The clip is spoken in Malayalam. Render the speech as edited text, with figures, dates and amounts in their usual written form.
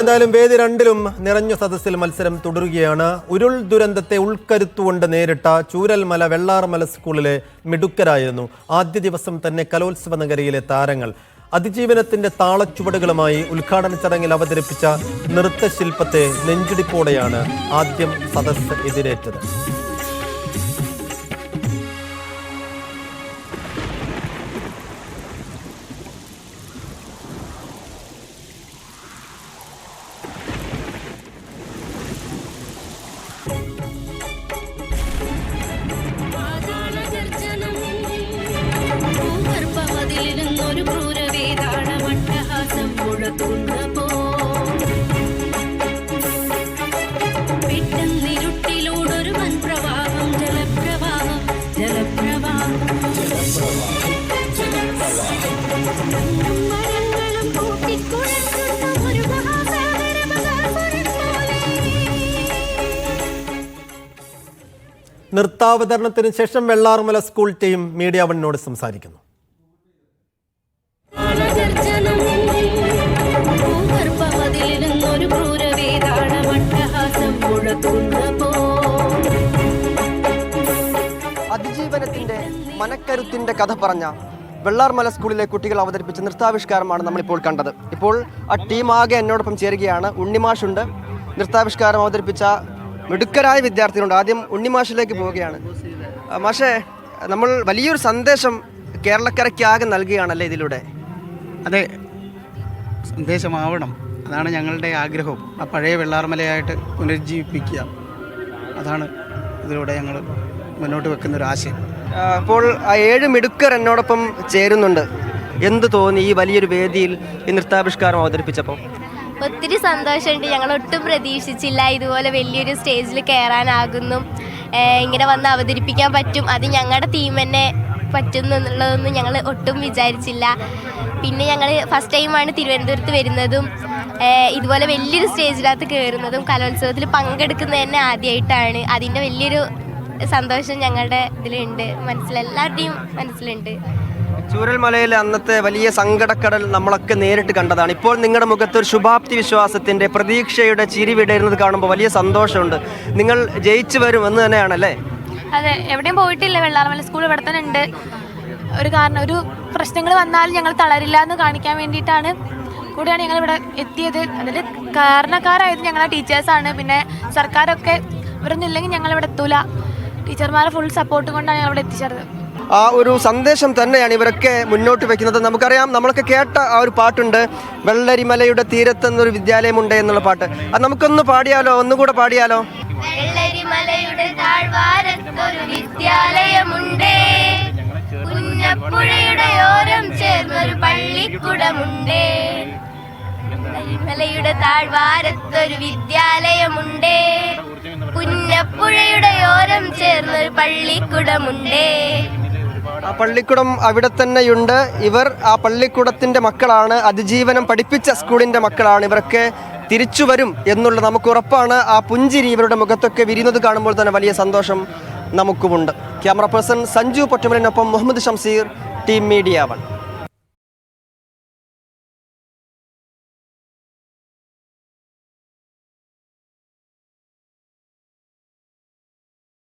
എന്തായാലും വേദി രണ്ടിലും നിറഞ്ഞ സദസ്സിൽ മത്സരം തുടരുകയാണ്. ഉരുൾ ദുരന്തത്തെ ഉൾക്കരുത്തുകൊണ്ട് നേരിട്ട ചൂരൽമല വെള്ളാർമല സ്കൂളിലെ മിടുക്കരായിരുന്നു ആദ്യ ദിവസം തന്നെ കലോത്സവ നഗരിയിലെ താരങ്ങൾ. അതിജീവനത്തിന്റെ താളച്ചുവടുകളുമായി ഉദ്ഘാടന ചടങ്ങിൽ അവതരിപ്പിച്ച നൃത്തശില്പത്തെ നെഞ്ചിടിപ്പോടെയാണ് ആദ്യം സദസ്സ് എതിരേറ്റത്. നൃത്താവതരണത്തിന് ശേഷം വെള്ളാർമല സ്കൂൾ ടീം മീഡിയ വണ്ണിനോട് സംസാരിക്കുന്നു. അതിജീവനത്തിന്റെ മനക്കരുത്തിന്റെ കഥ പറഞ്ഞ വെള്ളാർമല സ്കൂളിലെ കുട്ടികൾ അവതരിപ്പിച്ച നൃത്താവിഷ്കാരമാണ് നമ്മളിപ്പോൾ കണ്ടത്. ഇപ്പോൾ ആ ടീമാകെ എന്നോടൊപ്പം ചേരുകയാണ്. ഉണ്ണിമാഷുണ്ട്, നൃത്താവിഷ്കാരം അവതരിപ്പിച്ച മിടുക്കരായ വിദ്യാർത്ഥികളുണ്ട്. ആദ്യം ഉണ്ണിമാഷിലേക്ക് പോവുകയാണ്. മാഷേ, നമ്മൾ വലിയൊരു സന്ദേശം കേരളക്കരയ്ക്കാകെ നൽകുകയാണല്ലേ ഇതിലൂടെ? അതെ, സന്ദേശമാവണം. അതാണ് ഞങ്ങളുടെ ആഗ്രഹവും. ആ പഴയ വെള്ളാർമലയായിട്ട് പുനരുജ്ജീവിപ്പിക്കുക, അതാണ് ഇതിലൂടെ ഞങ്ങൾ മുന്നോട്ട് വെക്കുന്നൊരു ആശയം. അപ്പോൾ ആ 7 മിടുക്കർ എന്നോടൊപ്പം ചേരുന്നുണ്ട്. എന്ത് തോന്നി ഈ വലിയൊരു വേദിയിൽ ഈ നൃത്താവിഷ്കാരം അവതരിപ്പിച്ചപ്പോൾ? ഒത്തിരി സന്തോഷമുണ്ട്. ഞങ്ങൾ ഒട്ടും പ്രതീക്ഷിച്ചില്ല ഇതുപോലെ വലിയൊരു സ്റ്റേജിൽ കയറാനാകുന്നു, ഇങ്ങനെ വന്ന് അവതരിപ്പിക്കാൻ പറ്റും, അത് ഞങ്ങളുടെ ടീം തന്നെ പറ്റുന്നുള്ളതൊന്നും ഞങ്ങൾ ഒട്ടും വിചാരിച്ചില്ല. പിന്നെ ഞങ്ങൾ ഫസ്റ്റ് ടൈമാണ് തിരുവനന്തപുരത്ത് വരുന്നതും ഇതുപോലെ വലിയൊരു സ്റ്റേജിനകത്ത് കയറുന്നതും കലോത്സവത്തിൽ പങ്കെടുക്കുന്നത് തന്നെ ആദ്യമായിട്ടാണ്. അതിൻ്റെ വലിയൊരു സന്തോഷം ഞങ്ങളുടെ ഇതിലുണ്ട്, എല്ലാവരുടെയും മനസ്സിലുണ്ട്. ചൂരൽമലയിലെ അന്നത്തെ വലിയ സങ്കടക്കടൽ നമ്മളൊക്കെ നേരിട്ട് കണ്ടതാണ്. ഇപ്പോൾ നിങ്ങളുടെ മുഖത്ത് ഒരു ശുഭാപ്തി വിശ്വാസത്തിൻ്റെ പ്രതീക്ഷയുടെ ചിരി വിടരുന്നത് കാണുമ്പോൾ വലിയ സന്തോഷമുണ്ട്. നിങ്ങൾ ജയിച്ചു വരും എന്ന് തന്നെയാണല്ലേ? അതെ, എവിടെയും പോയിട്ടില്ല. വെള്ളാർമല സ്കൂൾ ഇവിടെ തന്നെ ഉണ്ട്. ഒരു പ്രശ്നങ്ങൾ വന്നാലും ഞങ്ങൾ തളരില്ല എന്ന് കാണിക്കാൻ വേണ്ടിയിട്ടാണ് കൂടിയാണ് ഞങ്ങൾ ഇവിടെ എത്തിയത്. അതിൽ കാരണക്കാരായത് ഞങ്ങളെ ടീച്ചേഴ്സാണ്. പിന്നെ സർക്കാരൊക്കെ ഇവരൊന്നും ഇല്ലെങ്കിൽ ഞങ്ങളിവിടെ എത്തൂല. ടീച്ചർമാരെ ഫുൾ സപ്പോർട്ട് കൊണ്ടാണ് ഞങ്ങളിവിടെ എത്തിച്ചേർന്നത്. ആ ഒരു സന്ദേശം തന്നെയാണ് ഇവരൊക്കെ മുന്നോട്ട് വെക്കുന്നത്. നമുക്കറിയാം, നമ്മളൊക്കെ കേട്ട ആ ഒരു പാട്ടുണ്ട്, വെള്ളരിമലയുടെ തീരത്തെന്നൊരു വിദ്യാലയമുണ്ട് എന്നുള്ള പാട്ട്. അത് നമുക്കൊന്ന് പാടിയാലോ? ഒന്നുകൂടെ പാടിയാലോ? വെള്ളരിമലയുടെ താഴ്വാരത്തൊരു വിദ്യാലയമുണ്ടേ, പുന്നപ്പുഴയുടെ ഓരം ചേർന്നൊരു പള്ളിക്കുടമുണ്ടേ. വെള്ളരിമലയുടെ താഴ്വാരത്തൊരു വിദ്യാലയമുണ്ടേ, പുന്നപ്പുഴയുടെ ഓരം ചേർന്നൊരു പള്ളിക്കുടമുണ്ടേ. ആ പള്ളിക്കുടം അവിടെ തന്നെയുണ്ട്. ഇവർ ആ പള്ളിക്കുടത്തിൻ്റെ മക്കളാണ്, അതിജീവനം പഠിപ്പിച്ച സ്കൂളിൻ്റെ മക്കളാണ്. ഇവരൊക്കെ തിരിച്ചു വരും എന്നുള്ള നമുക്ക് ഉറപ്പാണ്. ആ പുഞ്ചിരി ഇവരുടെ മുഖത്തൊക്കെ വിരിയുന്നത് കാണുമ്പോൾ തന്നെ വലിയ സന്തോഷം നമുക്കുമുണ്ട്. ക്യാമറ പേഴ്സൺ സഞ്ജു പൊറ്റമലിനൊപ്പം മുഹമ്മദ് ഷംസീർ, ടീം മീഡിയ 1.